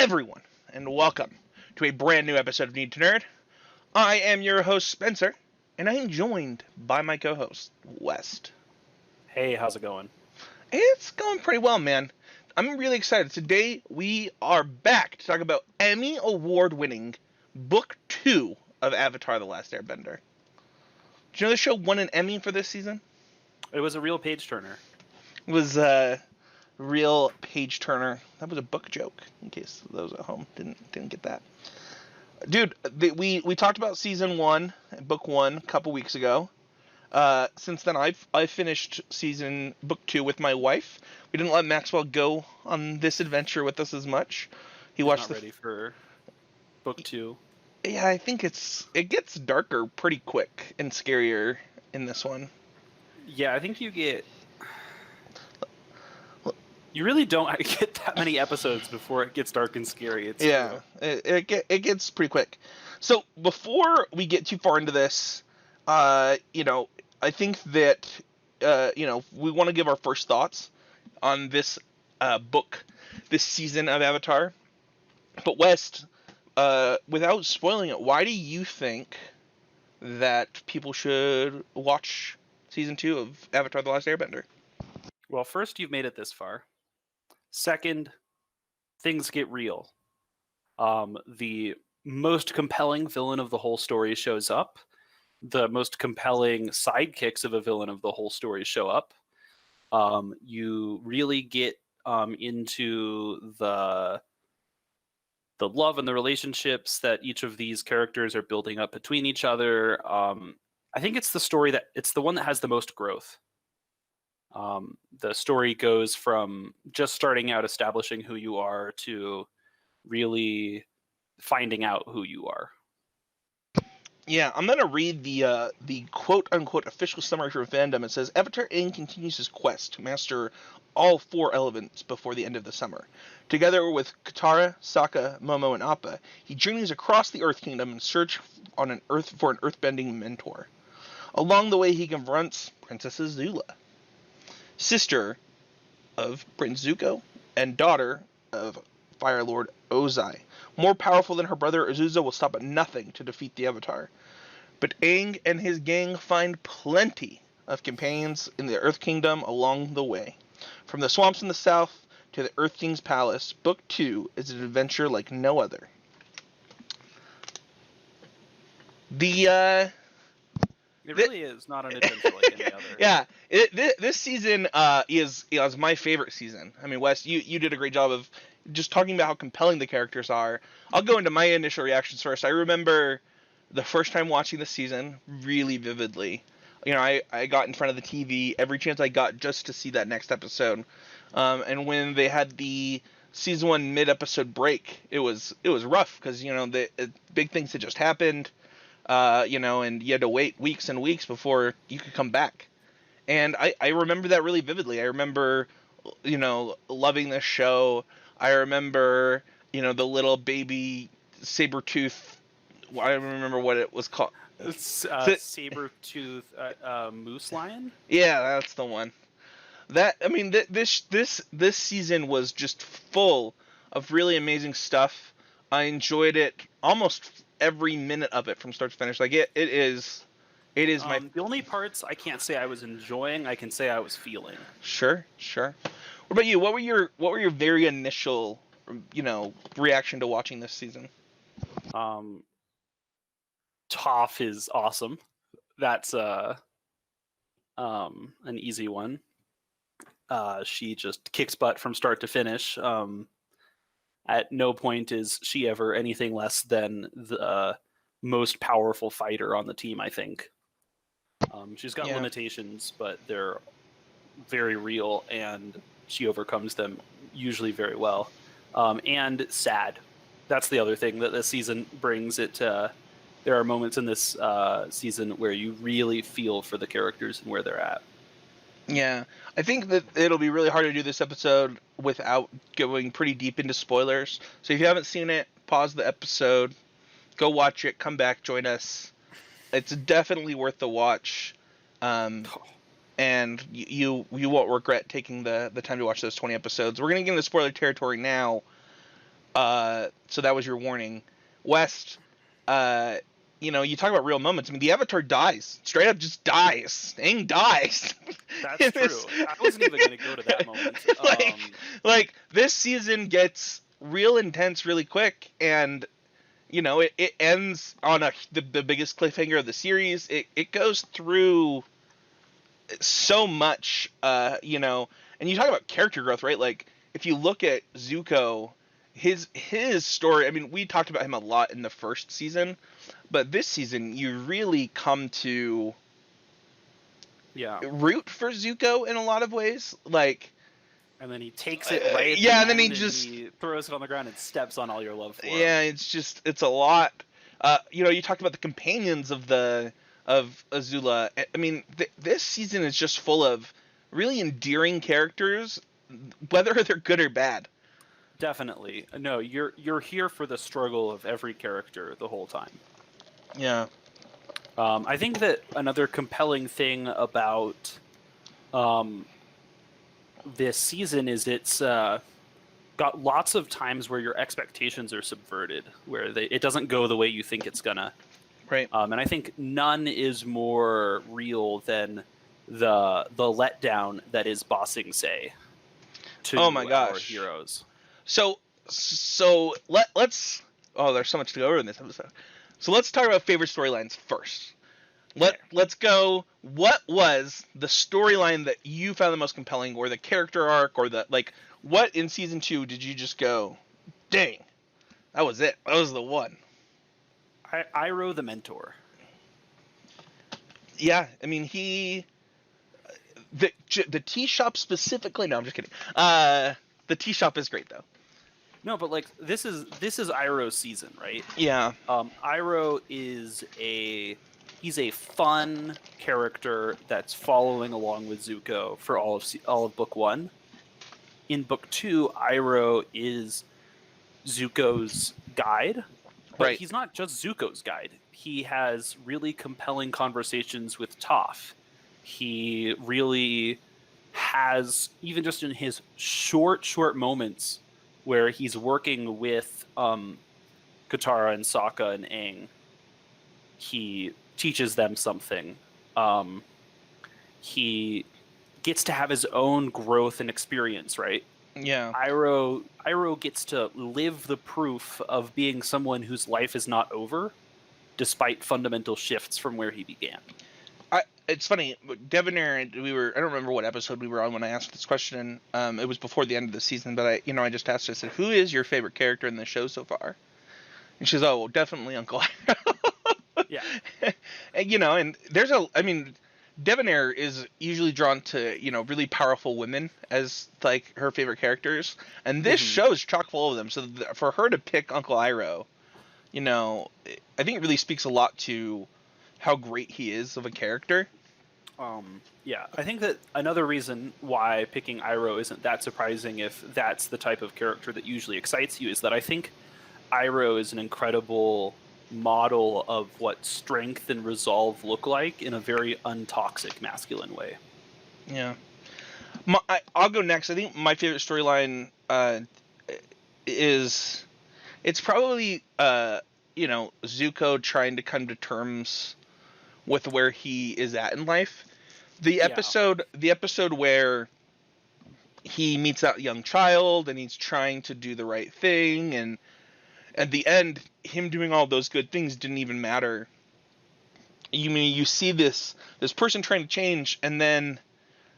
everyone, and welcome to a brand new episode of Need to Nerd. I am your host, Spencer, and I am joined by my co host, West. Hey, how's it going? It's going pretty well, man. I'm really excited. Today, we are back to talk about Emmy Award winning Book 2 of Avatar the Last Airbender. Do you know the show won an Emmy for this season? It was a real page turner. It was real page turner. That was a book joke, in case those at home didn't get that. Dude, we talked about season 1, book 1, a couple weeks ago. Since then, I've finished book 2 with my wife. We didn't let Maxwell go on this adventure with us as much. He's not ready for book 2. Yeah, I think it gets darker pretty quick and scarier in this one. Yeah, I think you really don't get that many episodes before it gets dark and scary. It gets pretty quick. So before we get too far into this, I think that we want to give our first thoughts on this book, this season of Avatar. But West, without spoiling it, why do you think that people should watch season 2 of Avatar the Last Airbender? Well, first, you've made it this far. Second, things get real. The most compelling villain of the whole story shows up. The most compelling sidekicks of a villain of the whole story show up. You really get into the love and the relationships that each of these characters are building up between each other. I think it's the one that has the most growth. The story goes from just starting out establishing who you are to really finding out who you are. Yeah, I'm gonna read the quote unquote official summary for fandom. It says Avatar Inc. continues his quest to master all 4 elements before the end of the summer. Together with Katara, Sokka, Momo, and Appa, he journeys across the Earth Kingdom in search for an earthbending mentor. Along the way, he confronts Princess Azula, sister of Prince Zuko and daughter of Fire Lord Ozai. More powerful than her brother, Azusa will stop at nothing to defeat the Avatar. But Aang and his gang find plenty of companions in the Earth Kingdom along the way. From the swamps in the south to the Earth King's palace, Book 2 is an adventure like no other. It really is not an adventure like any other. Yeah, this season is my favorite season. I mean, Wes, you did a great job of just talking about how compelling the characters are. I'll go into my initial reactions first. I remember the first time watching the season really vividly. I got in front of the TV every chance I got just to see that next episode. And when they had the season 1 mid-episode break, it was rough because the big things had just happened. And you had to wait weeks and weeks before you could come back. And I remember that really vividly. I remember, loving this show. I remember, the little baby saber-tooth. I don't remember what it was called. Saber-tooth moose lion? Yeah, that's the one. This season was just full of really amazing stuff. I enjoyed it almost every minute of it from start to finish. Like it is my. The only parts I can't say I was enjoying, I can say I was feeling. Sure. What about you? What were your very initial, reaction to watching this season? Toph is awesome. That's an easy one. She just kicks butt from start to finish. At no point is she ever anything less than the most powerful fighter on the team, I think. She's got limitations, but they're very real, and she overcomes them usually very well. And sad. That's the other thing that this season brings. There are moments in this season where you really feel for the characters and where they're at. Yeah, I think that it'll be really hard to do this episode without going pretty deep into spoilers. So if you haven't seen it, pause the episode, go watch it, come back, join us. It's definitely worth the watch, and you won't regret taking the time to watch those 20 episodes. We're gonna get into spoiler territory now, So that was your warning. West, uh, you talk about real moments. I mean, the Avatar dies. Straight up just dies. Aang dies. That's In this- true. I wasn't even going to go to that moment. like this season gets real intense really quick, and it ends on the biggest cliffhanger of the series. It goes through so much, and you talk about character growth, right? Like if you look at Zuko, his story. I mean, we talked about him a lot in the first season, but this season you really come to Yeah. root for Zuko in a lot of ways. Like, And then he takes it right at yeah, the and then end, he throws it on the ground and steps on all your love for him. yeah, it's a lot. You talked about the companions of Azula. I mean, this season is just full of really endearing characters, whether they're good or bad. Definitely. No, you're here for the struggle of every character the whole time. Yeah. I think that another compelling thing about this season is it's got lots of times where your expectations are subverted, where it doesn't go the way you think it's gonna. Right. And I think none is more real than the letdown that is bossing Say to Oh my our gosh. heroes. So let's. Oh, there's so much to go over in this episode. So let's talk about favorite storylines first. Let's go. What was the storyline that you found the most compelling, or the character arc, or what in season 2 did you just go, dang, that was it. That was the one. Iroh the mentor. Yeah, I mean the tea shop specifically. No, I'm just kidding. The tea shop is great though. No, but like this is Iroh's season, right? Yeah. Iroh is he's a fun character that's following along with Zuko for all of book 1. In book 2, Iroh is Zuko's guide, but Right. he's not just Zuko's guide. He has really compelling conversations with Toph. He really has, even just in his short moments where he's working with Katara and Sokka and Aang, he teaches them something. He gets to have his own growth and experience, right? Yeah. Iroh gets to live the proof of being someone whose life is not over, despite fundamental shifts from where he began. It's funny, Debonair, I don't remember what episode we were on when I asked this question. It was before the end of the season, but I just asked her, I said, who is your favorite character in the show so far? And she's, oh, well, definitely Uncle Iroh. Yeah. And Debonair is usually drawn to, really powerful women as, like, her favorite characters. And this show is chock full of them. So for her to pick Uncle Iroh, I think it really speaks a lot to how great he is of a character. Yeah, I think that another reason why picking Iroh isn't that surprising, if that's the type of character that usually excites you, is that I think Iroh is an incredible model of what strength and resolve look like in a very untoxic masculine way. Yeah. I'll go next. I think my favorite storyline is it's probably Zuko trying to come to terms with where he is at in life. The episode where he meets that young child and he's trying to do the right thing, and at the end, him doing all those good things didn't even matter. You see this person trying to change, and then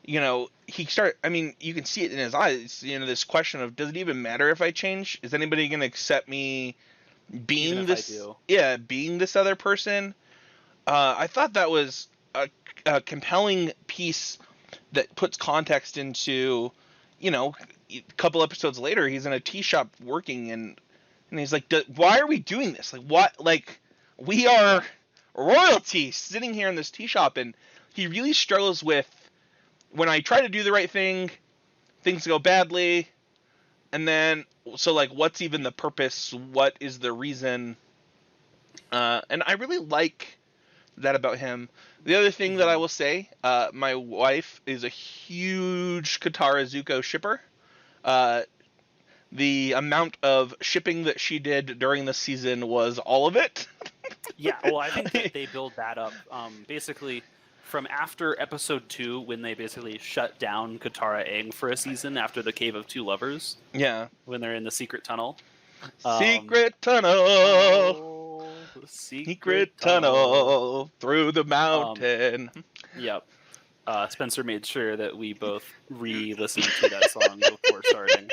you can see it in his eyes, this question of, does it even matter if I change? Is anybody going to accept me being being this other person? I thought that was a compelling piece that puts context into, a couple episodes later, he's in a tea shop working, and he's like, why are we doing this? Like, what? Like, we are royalty sitting here in this tea shop, and he really struggles with, when I try to do the right thing, things go badly, and then, so, like, what's even the purpose? What is the reason? And I really like that about him. The other thing that I will say, my wife is a huge Katara Zuko shipper. the amount of shipping that she did during the season was all of it. Yeah, well, I think that they build that up. Basically, from after episode 2, when they basically shut down Katara Aang for a season after the Cave of Two Lovers, Yeah. when they're in the secret tunnel. Secret tunnel. Secret Tunnel through the mountain. Yep. Spencer made sure that we both re-listened to that song before starting.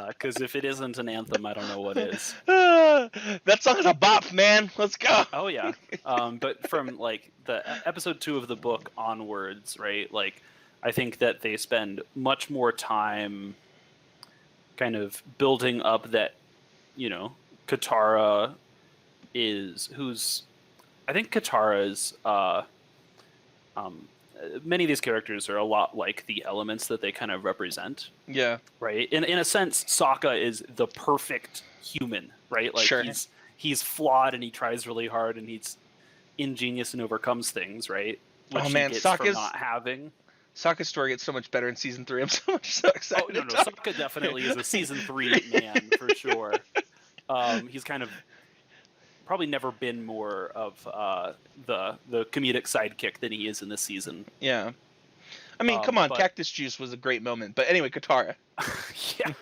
Because if it isn't an anthem, I don't know what is. That song is a bop, man. Let's go. Oh yeah. But from like the episode 2 of the book onwards, right? Like, I think that they spend much more time kind of building up that, you know, Katara I think Katara's many of these characters are a lot like the elements that they kind of represent. Yeah. Right? In a sense, Sokka is the perfect human, right? Like, sure. He's flawed and he tries really hard and he's ingenious and overcomes things, right? Which oh man, he gets Sokka's from not having. Sokka's story gets so much better in season 3. I'm so excited. Oh no, Sokka definitely is a season 3 man for sure. He's kind of probably never been more of the comedic sidekick than he is in this season. Yeah. I mean, come on, Cactus Juice was a great moment. But anyway, Katara. Yeah.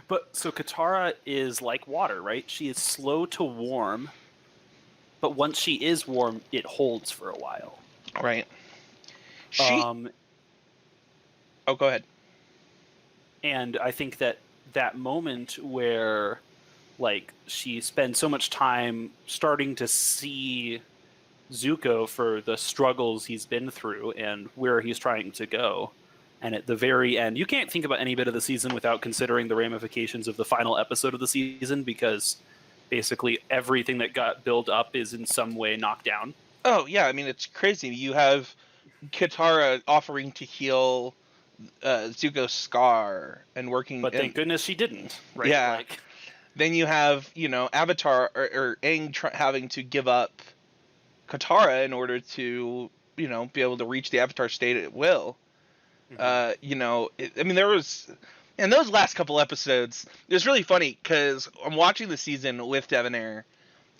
But so Katara is like water, right? She is slow to warm, but once she is warm, it holds for a while. Right. Oh, go ahead. And I think that moment where, like, she spends so much time starting to see Zuko for the struggles he's been through and where he's trying to go. And at the very end, you can't think about any bit of the season without considering the ramifications of the final episode of the season, because basically everything that got built up is in some way knocked down. Oh, yeah. I mean, it's crazy. You have Katara offering to heal Zuko's scar and working... But thank goodness she didn't, right? Yeah. Like, then you have, you know, Avatar or Aang having to give up Katara in order to, you know, be able to reach the Avatar state at will. You know, I mean, there was, in those last couple episodes, it was really funny because I'm watching the season with Devonair,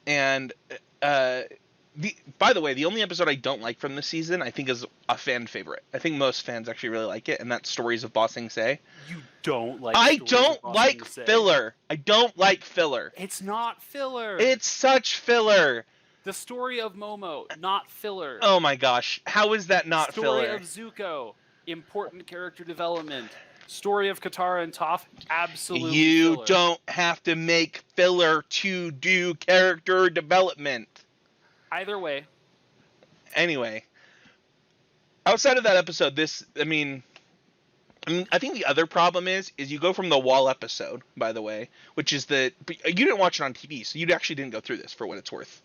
and by the way, the only episode I don't like from this season, I think, is a fan favorite. I think most fans actually really like it, and that's Stories of Ba Sing Se. You don't like I Stories don't of Ba like Sing Se. filler. I don't like filler. It's not filler. It's such filler. The story of Momo, not filler. Oh my gosh, how is that not filler? Story of Zuko, important character development. Story of Katara and Toph, absolutely You filler. don't have to make filler to do character development. Either way. Anyway, outside of that episode, I think the other problem is you go from the wall episode, by the way, which is you didn't watch it on TV, so you actually didn't go through this for what it's worth.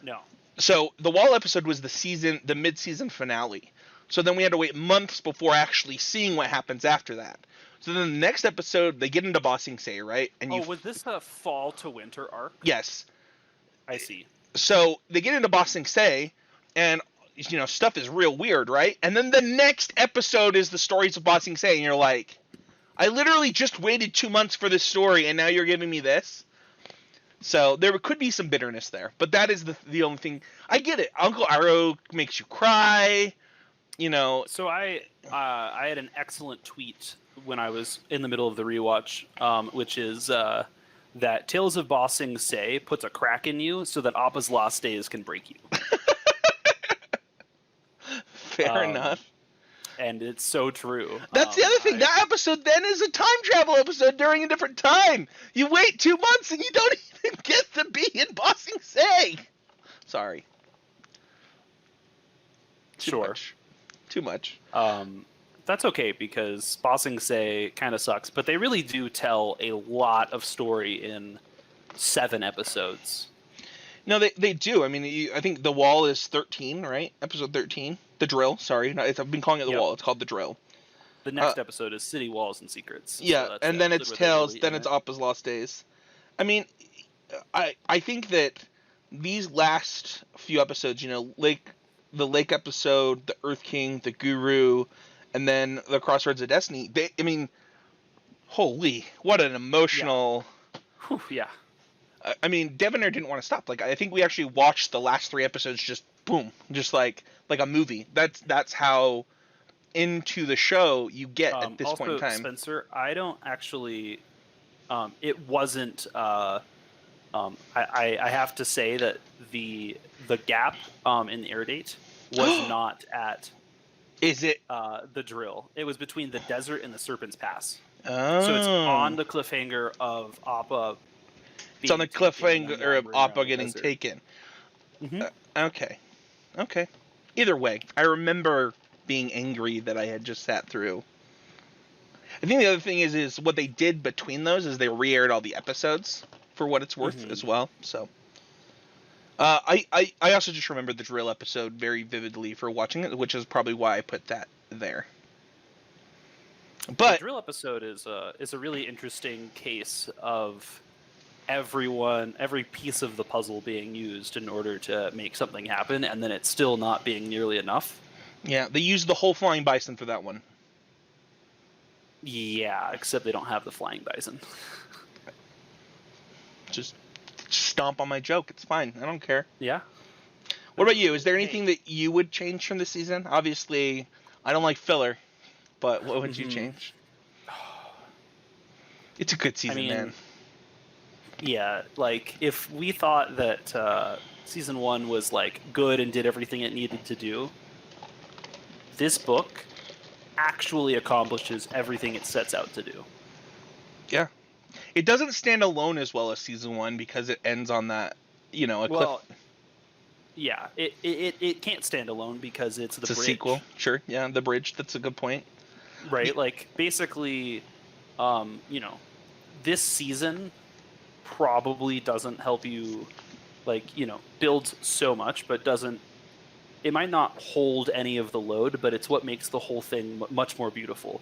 No. So the wall episode was the mid-season finale. So then we had to wait months before actually seeing what happens after that. So then the next episode, they get into Ba Sing Se, right? And was this a fall to winter arc? Yes. I see. So they get into Ba Sing Se, and, you know, stuff is real weird, right? And then the next episode is the Stories of Ba Sing Se, and you're like, I literally just waited 2 months for this story, and now you're giving me this? So there could be some bitterness there, but that is the only thing. I get it. Uncle Iroh makes you cry, you know. So I had an excellent tweet when I was in the middle of the rewatch, which is that Tales of Ba Sing Se puts a crack in you so that Appa's Lost Days can break you. Fair enough. And it's so true. That's the other thing. That episode then is a time travel episode during a different time. You wait 2 months and you don't even get to be in Ba Sing Se. Sorry. Too much. That's okay, because Ba Sing Se kind of sucks, but they really do tell a lot of story in 7 episodes. No, they do. I mean, I think The Wall is 13, right? Episode 13. The Drill, sorry. I've been calling it The Wall. It's called The Drill. The next episode is City Walls and Secrets. Yeah, so and then it's Tales, then it's Appa's Lost Days. I mean, I think that these last few episodes, you know, the Lake episode, the Earth King, the Guru, and then the Crossroads of Destiny, Holy, what an Yeah. emotional. Whew, yeah. I mean, Devonair didn't want to stop. Like, I think we actually watched the last 3 episodes just boom, just like a movie. That's how into the show you get at this point in Also, time. Spencer, I don't actually. It wasn't. I have to say that the gap in the air date was not at Is it? the drill. It was between the desert and the Serpent's Pass. So it's Oh, on the cliffhanger of Appa it's on being the taken and them cliffhanger of wandering around Appa the getting desert. taken. Hmm. Okay, okay. Either way, I remember being angry that I had just sat through. I think the other thing is what they did between those is they re-aired all the episodes for what it's worth Hmm. as well. So I also just remember the drill episode very vividly for watching it, which is probably why I put that there. The But drill episode is a really interesting case of every piece of the puzzle being used in order to make something happen, and then it's still not being nearly enough. yeah, they used the whole flying bison for that one. Yeah, except they don't have the flying bison. Just stomp on my joke. It's fine. I don't care. Yeah. What about you? Is there Hey. anything that you would change from the season? Obviously, I don't like filler, but what would you Hmm. change? It's a good I season, man. mean, yeah, like if we thought that season one was like good and did everything it needed to do, this book actually accomplishes everything it sets out to do. Yeah. It doesn't stand alone as well as season one because it ends on that, a cliff. Well, yeah, it can't stand alone because it's the It's a bridge, sequel, sure. Yeah, the bridge. That's a good point. right? Like basically, you know, this season probably doesn't help you, like, builds so much, but doesn't. It might not hold any of the load, but it's what makes the whole thing much more beautiful.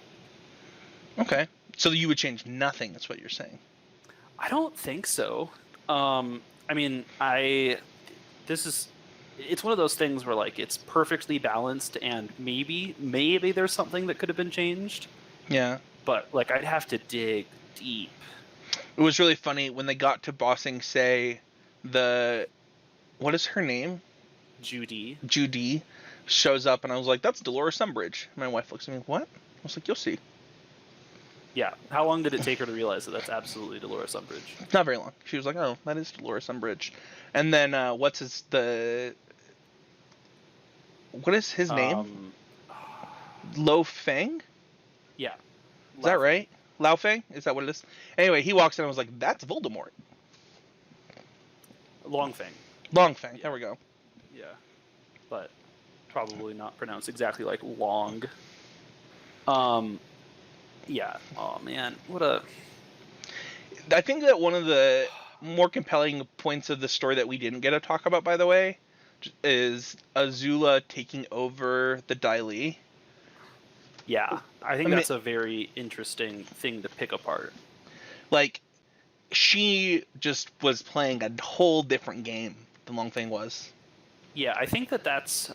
Okay, so you would change nothing. That's what you're saying. I don't think so. I mean, this is it's one of those things where like it's perfectly balanced, and maybe there's something that could have been changed, Yeah, but like I'd have to dig deep. it was really funny when they got to Bossing Say, the what is her name? Judy. Judy shows up, and I was like, "That's Dolores Umbridge." My wife looks at me, "What?" I was like, "You'll see." Yeah. How long did it take her to realize that that's absolutely Dolores Umbridge? Not very long. She was like, "Oh, that is Dolores Umbridge," and then what is his name? Um, Lo Feng? yeah. Is that right? Lao Feng? Is that what it is? Anyway, he walks in and I was like, "That's Voldemort." Longfang. Long Feng. Yeah. There we go. Yeah. But probably not pronounced exactly like long. Yeah. Oh man, what a. I think that one of the more compelling points of the story that we didn't get to talk about, by the way, is Azula taking over the Dai Li. Yeah, I think I mean, that's a very interesting thing to pick apart. like, she just was playing a whole different game than Long Feng was. Yeah, I think that's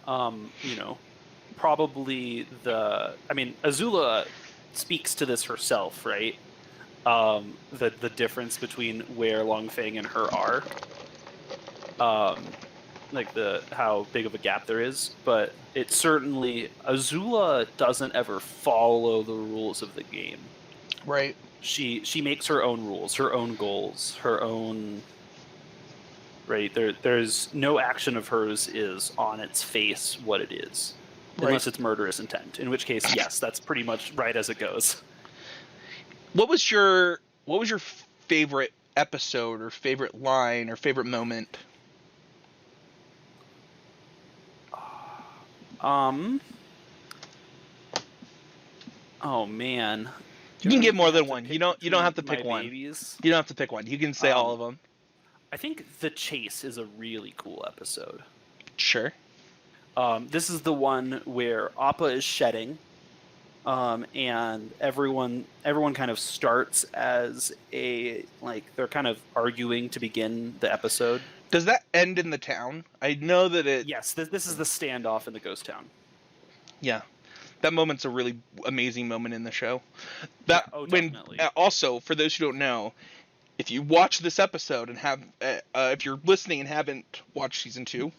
probably the. I mean, Azula speaks to this herself, right? The difference between where Longfang and her are, like how big of a gap there is, but it certainly Azula doesn't ever follow the rules of the game. Right. She makes her own rules, her own goals, her own. Right there's no action of hers is on its face what it is, unless it's murderous intent. In which case, yes, that's pretty much right as it goes. What was your favorite episode or favorite line or favorite moment? Oh man. You can get more than one. You don't have to pick one. Babies. You don't have to pick one. You can say all of them. I think the chase is a really cool episode. Sure. This is the one where Appa is shedding, and everyone kind of starts as they're kind of arguing to begin the episode. Does that end in the town? I know that it. Yes, this is the standoff in the ghost town. Yeah, That moment's a really amazing moment in the show. That definitely. Also, for those who don't know, if you watch this episode and have, if you're listening and haven't watched season 2,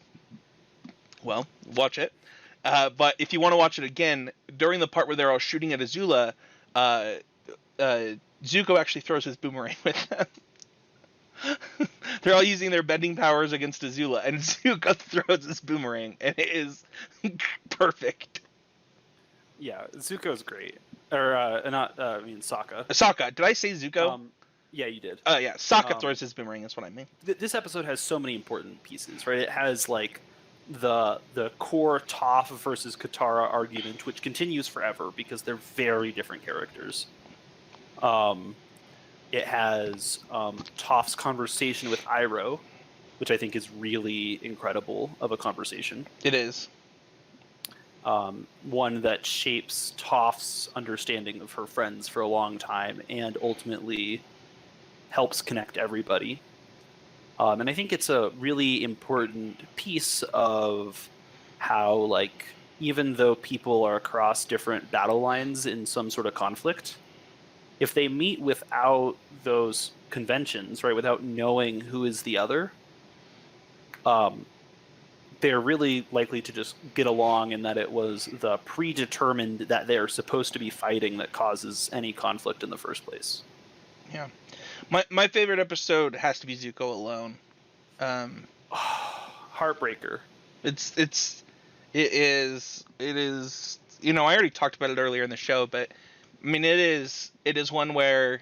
well, watch it. But if you want to watch it again, during the part where they're all shooting at Azula, Zuko actually throws his boomerang with them. They're all using their bending powers against Azula, and Zuko throws his boomerang, and it is perfect. Yeah, Zuko's great. Or Sokka. Sokka, did I say Zuko? Yeah, you did. Oh yeah, Sokka throws his boomerang. That's what I mean. This episode has so many important pieces, right? It has like the core Toph versus Katara argument, which continues forever because they're very different characters. It has Toph's conversation with Iroh, which I think is really incredible of a conversation. It is. One that shapes Toph's understanding of her friends for a long time and ultimately helps connect everybody. And I think it's a really important piece of how, like, even though people are across different battle lines in some sort of conflict, if they meet without those conventions, right, without knowing who is the other, they're really likely to just get along, and that it was the predetermined that they're supposed to be fighting that causes any conflict in the first place. Yeah. My favorite episode has to be Zuko alone. Heartbreaker. It is, you know, I already talked about it earlier in the show, but I mean, it is one where,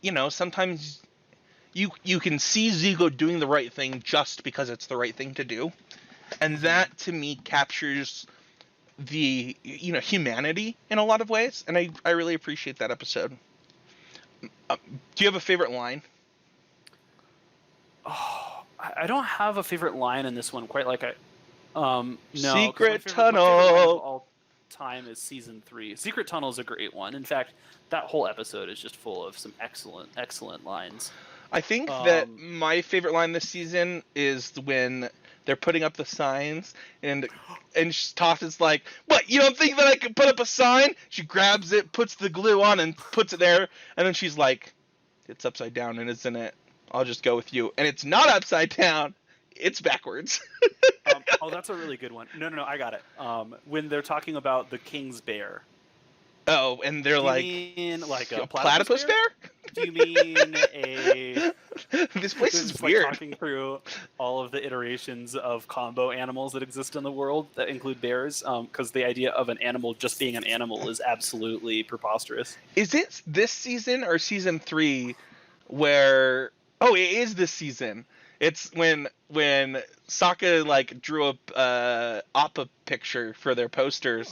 you know, sometimes you can see Zuko doing the right thing just because it's the right thing to do. And that, to me, captures the, you know, humanity in a lot of ways. And I really appreciate that episode. Do you have a favorite line? Oh, I don't have a favorite line in this one quite like no. Secret my Tunnel. favorite line of all time is season 3. Secret Tunnel is a great one. In fact, that whole episode is just full of some excellent lines. I think that my favorite line this season is when they're putting up the signs, and Toph is like, "What? You don't think that I could put up a sign?" She grabs it, puts the glue on, and puts it there, and then she's like, "It's upside down, and isn't it? I'll just go with you." And it's not upside down; it's backwards. That's a really good one. No, I got it. When they're talking about the king's bear. Oh, and they're like, mean like a platypus bear? Do you mean a... This place is like weird. Talking through all of the iterations of combo animals that exist in the world that include bears, because the idea of an animal just being an animal is absolutely preposterous. Is it this season or season 3 where... Oh, it is this season. It's when Sokka like drew a Appa picture for their posters,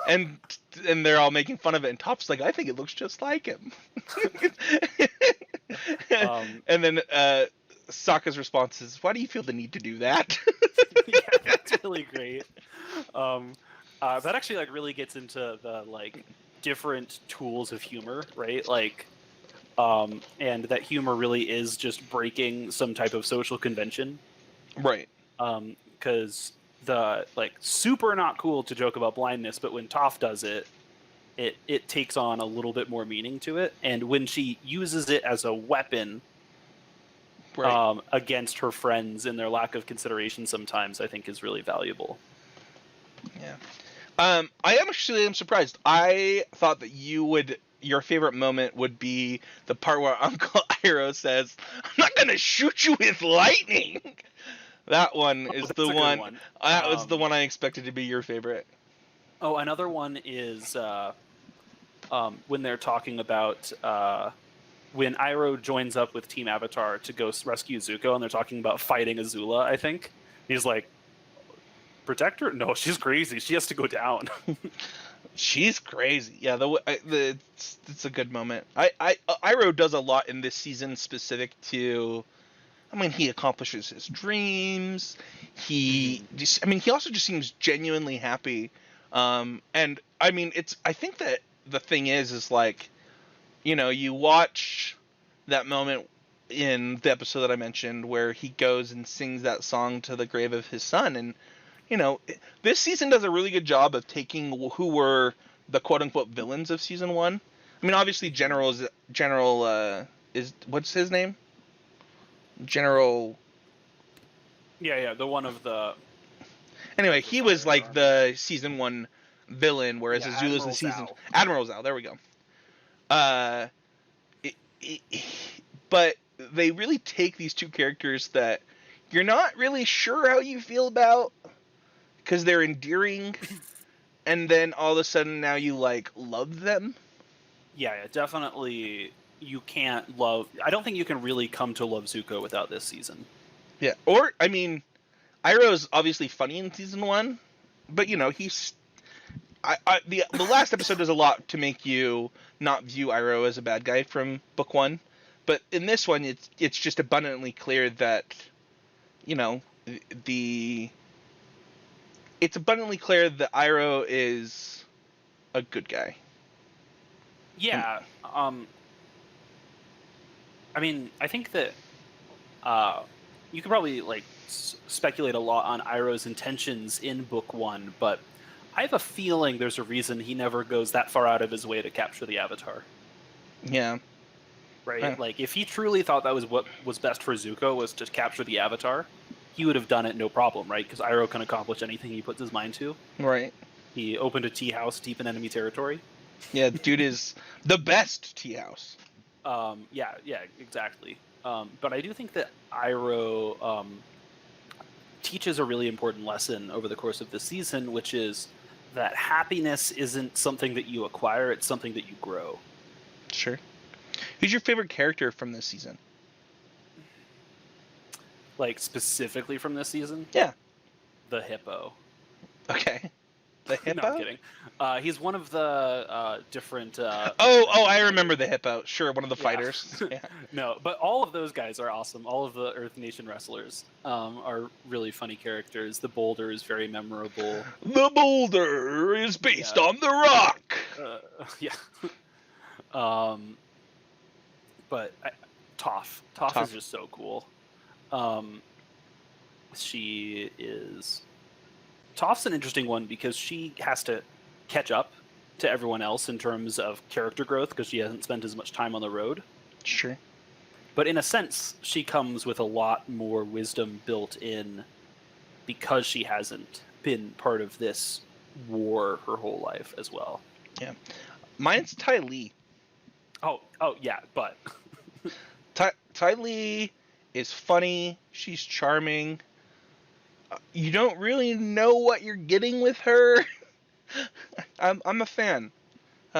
and they're all making fun of it, and Toph's like, "I think it looks just like him." And then Sokka's response is, "Why do you feel the need to do that?" Yeah, that's really great. That actually like really gets into the like different tools of humor, right? Like. And that humor really is just breaking some type of social convention. Right. Because the, like, super not cool to joke about blindness, but when Toph does it, it takes on a little bit more meaning to it. And when she uses it as a weapon against her friends and their lack of consideration sometimes, I think is really valuable. Yeah. I am surprised. I thought that your favorite moment would be the part where Uncle Iroh says, "I'm not going to shoot you with lightning." That one is the one. That was the one I expected to be your favorite. Oh, another one is when they're talking about when Iroh joins up with Team Avatar to go rescue Zuko, and they're talking about fighting Azula, I think. He's like, "Protect her? No, she's crazy. She has to go down." She's crazy. Yeah, it's a good moment. Iroh does a lot in this season specific to... I mean, he accomplishes his dreams. He also just seems genuinely happy. And I mean, I think that the thing is like, you know, you watch that moment in the episode that I mentioned where he goes and sings that song to the grave of his son, and this season does a really good job of taking who were the quote unquote villains of season 1. I mean, obviously General is what's his name? General. Yeah, the one of the. Anyway, he was like the season 1 villain, whereas Azula's the season. Zhao. Admiral Zhao. There we go. But they really take these two characters that you're not really sure how you feel about because they're endearing, and then all of a sudden now you like love them. Yeah, definitely. You can't love. I don't think you can really come to love Zuko without this season. Yeah, or I mean, Iroh's obviously funny in season 1, but he's. The last episode does a lot to make you not view Iroh as a bad guy from book 1, but in this one it's just abundantly clear that it's abundantly clear that Iroh is a good guy. Yeah. I mean, I think that you could probably speculate a lot on Iroh's intentions in book 1, but I have a feeling there's a reason he never goes that far out of his way to capture the Avatar. Yeah. Right? Like, if he truly thought that was what was best for Zuko, was to capture the Avatar, he would have done it no problem, right? Because Iroh can accomplish anything he puts his mind to. Right. He opened a tea house deep in enemy territory. Yeah, dude is the best tea house. Yeah, exactly. But I do think that Iroh teaches a really important lesson over the course of the season, which is that happiness isn't something that you acquire, it's something that you grow. Sure. Who's your favorite character from this season? Like, specifically from this season? Yeah. The hippo. Okay. The hippo? No, I'm kidding. He's one of the different... I remember the hippo. Sure, one of the fighters. Yeah. No, but all of those guys are awesome. All of the Earth Nation wrestlers are really funny characters. The boulder is very memorable. The boulder is based on the rock! Yeah. But Toph. Toph is just so cool. She is... Toph's an interesting one because she has to catch up to everyone else in terms of character growth because she hasn't spent as much time on the road. Sure. But in a sense, she comes with a lot more wisdom built in because she hasn't been part of this war her whole life as well. Yeah. Mine's Ty Lee. Oh yeah, but... Ty Lee is funny. She's charming. You don't really know what you're getting with her. I'm a fan.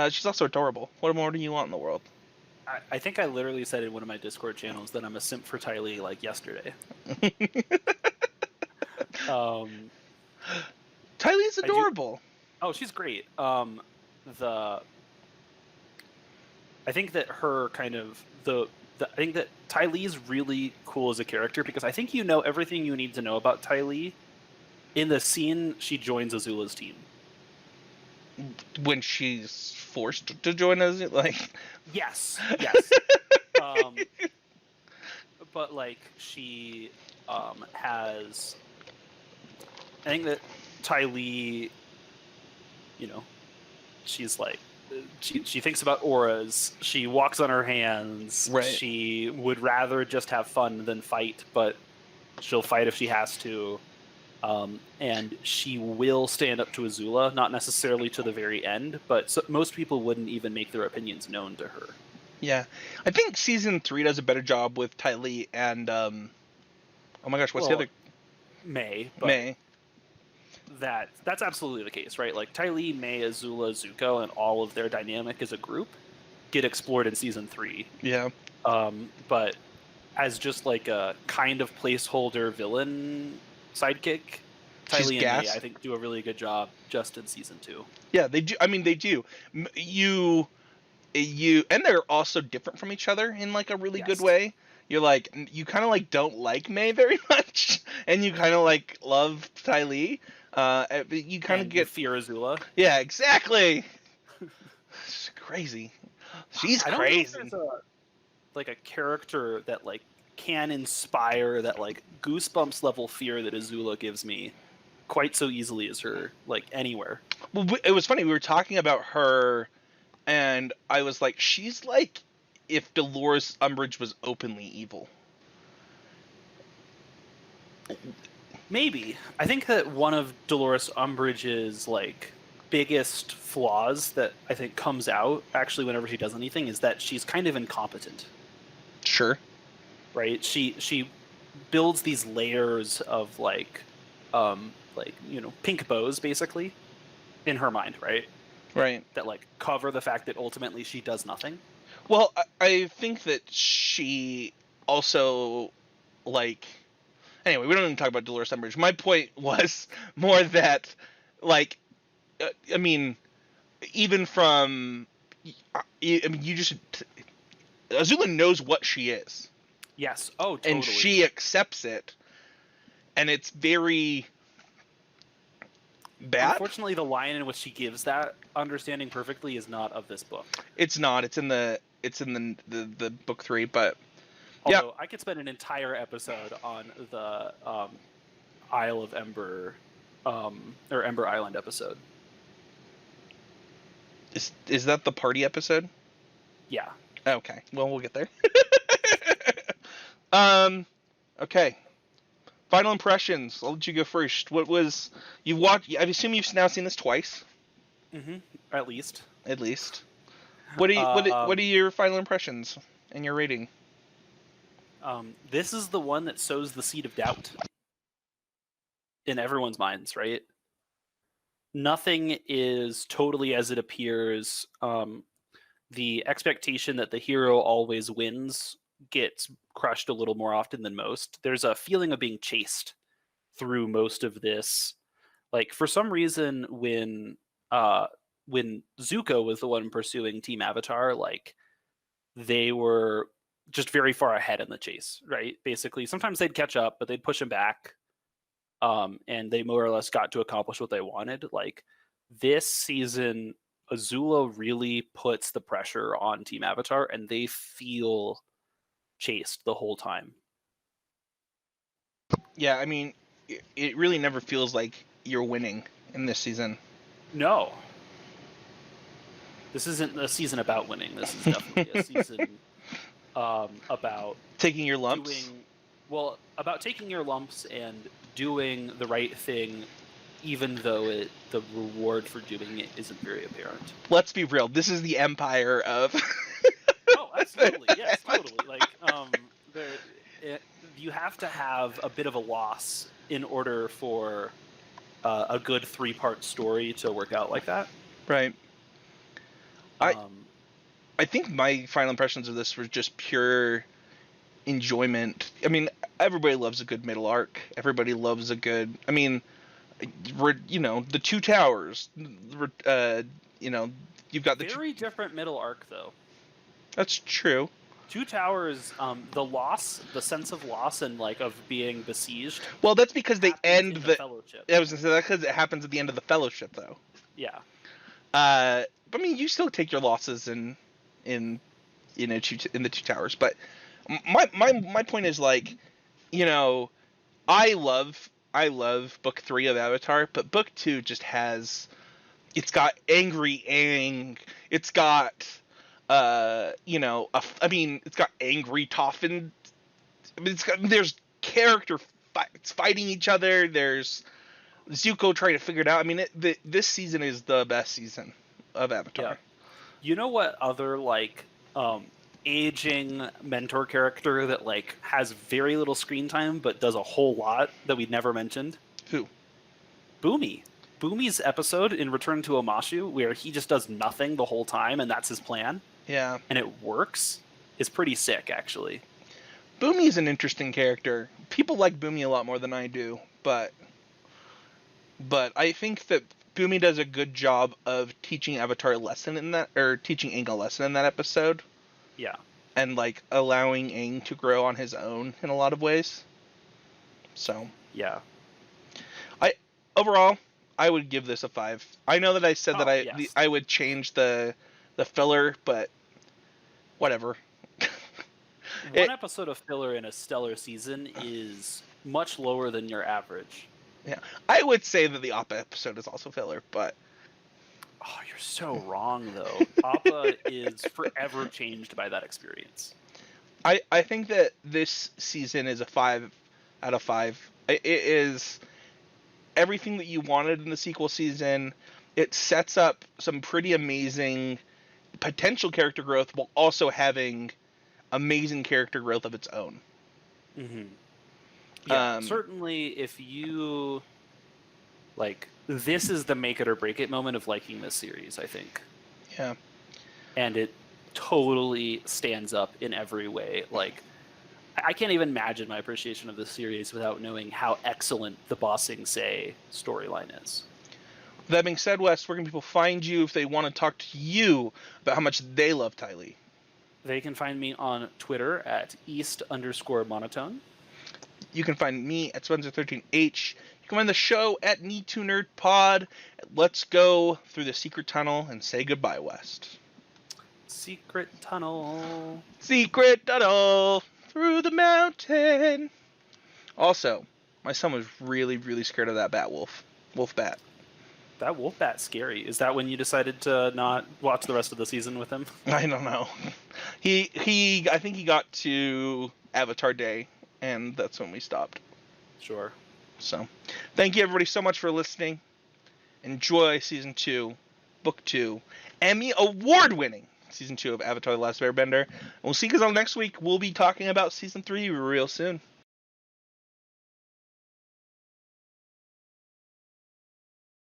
She's also adorable. What more do you want in the world? I think I literally said in one of my Discord channels that I'm a simp for Ty Lee yesterday. Ty Lee's adorable. Oh, she's great. I think that her kind of I think that Ty Lee's really cool as a character because I think you know everything you need to know about Ty Lee in the scene she joins Azula's team. When she's forced to join Azula, like... Yes. But she has... I think that Ty Lee, she's she thinks about auras. She walks on her hands. Right. She would rather just have fun than fight, but she'll fight if she has to. And she will stand up to Azula, not necessarily to the very end, but most people wouldn't even make their opinions known to her. Yeah. I think season 3 does a better job with Ty Lee and, oh my gosh, what's the other? May. That's absolutely the case, right? Like, Ty Lee, May, Azula, Zuko, and all of their dynamic as a group get explored in season 3. Yeah. But as just a kind of placeholder villain sidekick, Ty Lee and May, I think, do a really good job just in season 2. Yeah, they do. I mean, they do. You, and they're also different from each other in a really good way. You're you kind of don't like May very much, and you kind of love Ty Lee. You kind of get fear Azula. Yeah, exactly. It's crazy. She's crazy. I don't know if there's a character that can inspire that Goosebumps level fear that Azula gives me quite so easily as her, like, anywhere. Well, it was funny. We were talking about her, and I was like, she's like if Dolores Umbridge was openly evil. Maybe. I think that one of Dolores Umbridge's, like, biggest flaws that I think comes out, actually, whenever she does anything, is that she's kind of incompetent. Sure. Right? She builds these layers of, like, pink bows, basically, in her mind, right? Right. That, like, cover the fact that ultimately she does nothing. Well, I think that she also, like... Anyway, we don't even talk about Dolores Umbridge. My point was more that, like, I mean, even from... I mean, you just... Azula knows what she is. Yes. Oh, totally. And she accepts it. And it's very... bad. Unfortunately, the line in which she gives that understanding perfectly is not of this book. It's not. It's in the book 3, but although I could spend an entire episode on the Isle of Ember, or Ember Island episode. Is that the party episode? Yeah. Okay. Well, we'll get there. Okay. Final impressions. I'll let you go first. What was you watched? I assume you've now seen this twice. Mm-hmm. At least. At least. What are your final impressions and your rating? This is the one that sows the seed of doubt in everyone's minds, right? Nothing is totally as it appears. The expectation that the hero always wins gets crushed a little more often than most. There's a feeling of being chased through most of this. Like, for some reason, when Zuko was the one pursuing Team Avatar, like, they were just very far ahead in the chase, right? Basically, sometimes they'd catch up, but they'd push him back, and they more or less got to accomplish what they wanted. Like, this season, Azula really puts the pressure on Team Avatar, and they feel chased the whole time. Yeah, I mean, it really never feels like you're winning in this season. No. This isn't a season about winning. This is definitely a season about taking your lumps. About taking your lumps and doing the right thing, even though the reward for doing it isn't very apparent. Let's be real. This is the empire of... Oh, absolutely. Yes, totally. Like, you have to have a bit of a loss in order for a good 3-part story to work out like that. Right. I think my final impressions of this were just pure enjoyment. I mean, everybody loves a good middle arc. Everybody loves a good... I mean, the Two Towers. You've got the... Very different middle arc, though. That's true. Two Towers, the sense of loss and, like, of being besieged. Well, that's because they end the Fellowship. I was gonna say that because it happens at the end of the Fellowship, though. Yeah. But I mean, you still take your losses in the Two Towers. But my point is, like, I love book 3 of Avatar, but book 2 just has... It's got Angry Aang. It's got it's got Angry Toffin. I mean, there's character fighting each other. There's Zuko trying to figure it out. I mean, this season is the best season of Avatar. Yeah. You know what other, like, aging mentor character that, like, has very little screen time but does a whole lot that we never mentioned? Who? Boomy. Boomy's episode in Return to Omashu, where he just does nothing the whole time and that's his plan. Yeah. And it works, is pretty sick, actually. Boomy's an interesting character. People like Boomy a lot more than I do, but I think that Boomy does a good job of teaching Avatar a lesson in that, or teaching Aang a lesson in that episode. Yeah. And, like, allowing Aang to grow on his own in a lot of ways. So. Yeah. Overall, I would give this a 5. I know that I said that I would change the filler, but whatever. One episode of filler in a stellar season is much lower than your average. Yeah, I would say that the Appa episode is also filler, but Oh, you're so wrong, though. Appa is forever changed by that experience. I think that this season is a 5 out of 5. It is everything that you wanted in the sequel season. It sets up some pretty amazing potential character growth while also having amazing character growth of its own. Mm-hmm. Yeah, Um, certainly if you like, this is the make it or break it moment of liking this series, I think. yeah. And it totally stands up in every way. Like, I can't even imagine my appreciation of this series without knowing how excellent the Bossing Say storyline is. That being said, Wes, where can people find you if they want to talk to you about how much they love Ty Lee? They can find me on Twitter at East_monotone. You can find me at Spencer13H. You can find the show at Need2Nerd Let's go through the secret tunnel and say goodbye, West. Secret tunnel. Secret tunnel through the mountain. Also, my son was really, really scared of that wolf bat. That wolf bat's scary. Is that when you decided to not watch the rest of the season with him? I don't know. I think he got to Avatar Day, and that's when we stopped. Sure. So, thank you everybody so much for listening. Enjoy season 2, book 2, Emmy award-winning season 2 of Avatar the Last Airbender. And we'll see you guys all next week. We'll be talking about season 3 real soon.